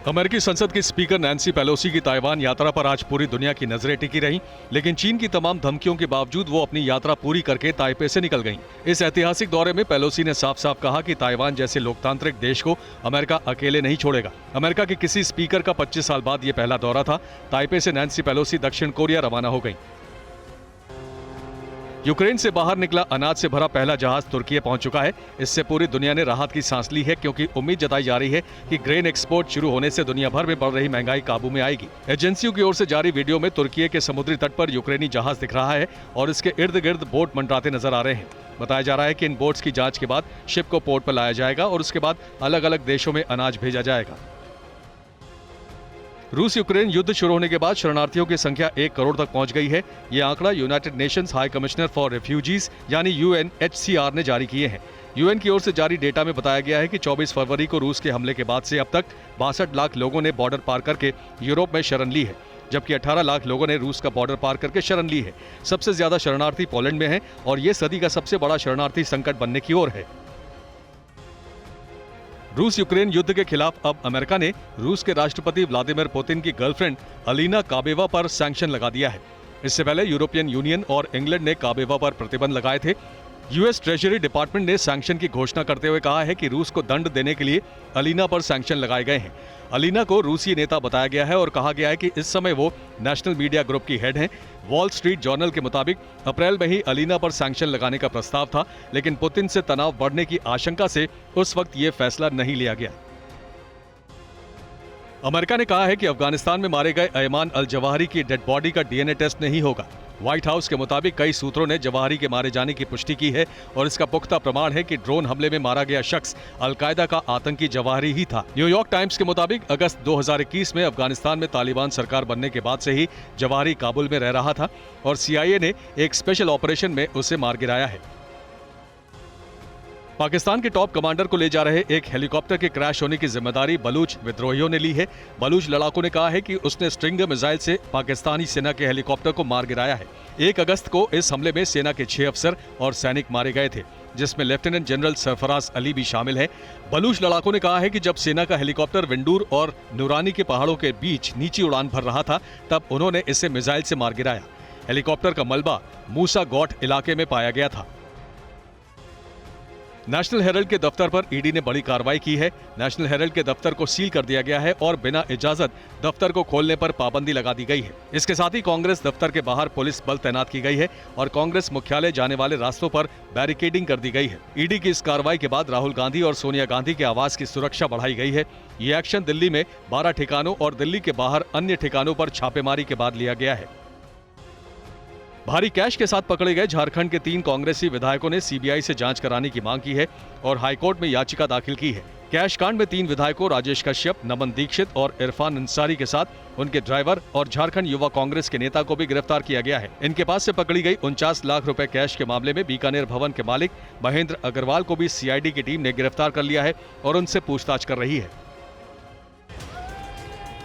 अमेरिकी संसद की स्पीकर नैन्सी पेलोसी की ताइवान यात्रा पर आज पूरी दुनिया की नजरें टिकी रहीं, लेकिन चीन की तमाम धमकियों के बावजूद वो अपनी यात्रा पूरी करके ताइपे से निकल गईं। इस ऐतिहासिक दौरे में पेलोसी ने साफ साफ कहा कि ताइवान जैसे लोकतांत्रिक देश को अमेरिका अकेले नहीं छोड़ेगा। अमेरिका के किसी स्पीकर का 25 साल बाद ये पहला दौरा था। ताइपे से नैन्सी पेलोसी दक्षिण कोरिया रवाना हो गई। यूक्रेन से बाहर निकला अनाज से भरा पहला जहाज तुर्की पहुंच चुका है। इससे पूरी दुनिया ने राहत की सांस ली है, क्योंकि उम्मीद जताई जा रही है कि ग्रेन एक्सपोर्ट शुरू होने से दुनिया भर में बढ़ रही महंगाई काबू में आएगी। एजेंसियों की ओर से जारी वीडियो में तुर्की के समुद्री तट पर यूक्रेनी जहाज दिख रहा है और इसके इर्द गिर्द बोट मंडराते नजर आ रहे हैं। बताया जा रहा है कि इन बोट्स की जांच के बाद शिप को पोर्ट पर लाया जाएगा और उसके बाद अलग अलग देशों में अनाज भेजा जाएगा। रूस यूक्रेन युद्ध शुरू होने के बाद शरणार्थियों की संख्या 1 करोड़ तक पहुंच गई है। ये आंकड़ा United Nations high commissioner for refugees यानी UNHCR ने जारी किए हैं। यूएन की ओर से जारी डेटा में बताया गया है कि 24 फरवरी को रूस के हमले के बाद से अब तक 62 लाख लोगों ने बॉर्डर पार करके यूरोप में शरण ली है, जबकि 18 लाख लोगों ने रूस का बॉर्डर पार करके शरण ली है। सबसे ज्यादा शरणार्थी पोलैंड में हैं और ये सदी का सबसे बड़ा शरणार्थी संकट बनने की ओर है। रूस यूक्रेन युद्ध के खिलाफ अब अमेरिका ने रूस के राष्ट्रपति व्लादिमीर पुतिन की गर्लफ्रेंड अलीना काबेवा पर सैंक्शन लगा दिया है। इससे पहले यूरोपियन यूनियन और इंग्लैंड ने काबेवा पर प्रतिबंध लगाए थे। यूएस ट्रेजरी डिपार्टमेंट ने सैंक्शन की घोषणा करते हुए कहा है कि रूस को दंड देने के लिए अलीना पर सैंक्शन लगाए गए हैं। अलीना को रूसी नेता बताया गया है और कहा गया है कि इस समय वो नेशनल मीडिया ग्रुप की हेड हैं। वॉल स्ट्रीट जर्नल के मुताबिक अप्रैल में ही अलीना पर सैंक्शन लगाने का प्रस्ताव था, लेकिन पुतिन से तनाव बढ़ने की आशंका से उस वक्त ये फैसला नहीं लिया गया। अमेरिका ने कहा है कि अफगानिस्तान में मारे गए अयमान अल जवाहिरी की डेड बॉडी का DNA टेस्ट नहीं होगा। व्हाइट हाउस के मुताबिक कई सूत्रों ने जवाहिरी के मारे जाने की पुष्टि की है और इसका पुख्ता प्रमाण है कि ड्रोन हमले में मारा गया शख्स अलकायदा का आतंकी जवाहिरी ही था। न्यूयॉर्क टाइम्स के मुताबिक अगस्त 2021 में अफगानिस्तान में तालिबान सरकार बनने के बाद से ही जवाहिरी काबुल में रह रहा था और CIA ने एक स्पेशल ऑपरेशन में उसे मार गिराया है। पाकिस्तान के टॉप कमांडर को ले जा रहे एक हेलीकॉप्टर के क्रैश होने की जिम्मेदारी बलूच विद्रोहियों ने ली है। बलूच लड़ाकों ने कहा है कि उसने स्ट्रिंगर मिसाइल से पाकिस्तानी सेना के हेलीकॉप्टर को मार गिराया है। 1 अगस्त को इस हमले में सेना के 6 अफसर और सैनिक मारे गए थे, जिसमें लेफ्टिनेंट जनरल सरफराज अली भी शामिल है। बलूच लड़ाकों ने कहा है कि जब सेना का हेलीकॉप्टर विंडूर और नूरानी के पहाड़ों के बीच नीची उड़ान भर रहा था, तब उन्होंने इसे मिसाइल से मार गिराया। हेलीकॉप्टर का मलबा मूसा गॉट इलाके में पाया गया था। नेशनल हेराल्ड के दफ्तर पर ईडी ने बड़ी कार्रवाई की है। नेशनल हेराल्ड के दफ्तर को सील कर दिया गया है और बिना इजाजत दफ्तर को खोलने पर पाबंदी लगा दी गई है। इसके साथ ही कांग्रेस दफ्तर के बाहर पुलिस बल तैनात की गई है और कांग्रेस मुख्यालय जाने वाले रास्तों पर बैरिकेडिंग कर दी गई है। ईडी की इस कार्रवाई के बाद राहुल गांधी और सोनिया गांधी के आवास की सुरक्षा बढ़ाई गई है। ये एक्शन दिल्ली में 12 ठिकानों और दिल्ली के बाहर अन्य ठिकानों पर छापेमारी के बाद लिया गया है। भारी कैश के साथ पकड़े गए झारखंड के 3 कांग्रेसी विधायकों ने CBI से जांच कराने की मांग की है और हाईकोर्ट में याचिका दाखिल की है। कैश कांड में 3 विधायकों राजेश कश्यप, नमन दीक्षित और इरफान अंसारी के साथ उनके ड्राइवर और झारखंड युवा कांग्रेस के नेता को भी गिरफ्तार किया गया है। इनके पास से पकड़ी गई 49 लाख रुपए कैश के मामले में बीकानेर भवन के मालिक महेंद्र अग्रवाल को भी CID की टीम ने गिरफ्तार कर लिया है और उनसे पूछताछ कर रही है।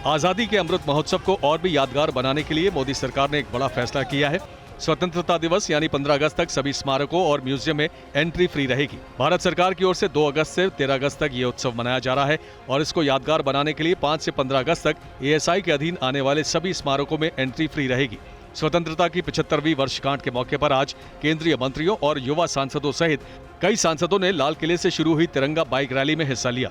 आजादी के अमृत महोत्सव को और भी यादगार बनाने के लिए मोदी सरकार ने एक बड़ा फैसला किया है। स्वतंत्रता दिवस यानी 15 अगस्त तक सभी स्मारकों और म्यूजियम में एंट्री फ्री रहेगी। भारत सरकार की ओर से 2 अगस्त से 13 अगस्त तक ये उत्सव मनाया जा रहा है और इसको यादगार बनाने के लिए 5 से 15 अगस्त तक ASI के अधीन आने वाले सभी स्मारकों में एंट्री फ्री रहेगी। स्वतंत्रता की 75वीं वर्षगांठ के मौके पर आज केंद्रीय मंत्रियों और युवा सांसदों सहित कई सांसदों ने लाल किले से शुरू हुई तिरंगा बाइक रैली में हिस्सा लिया।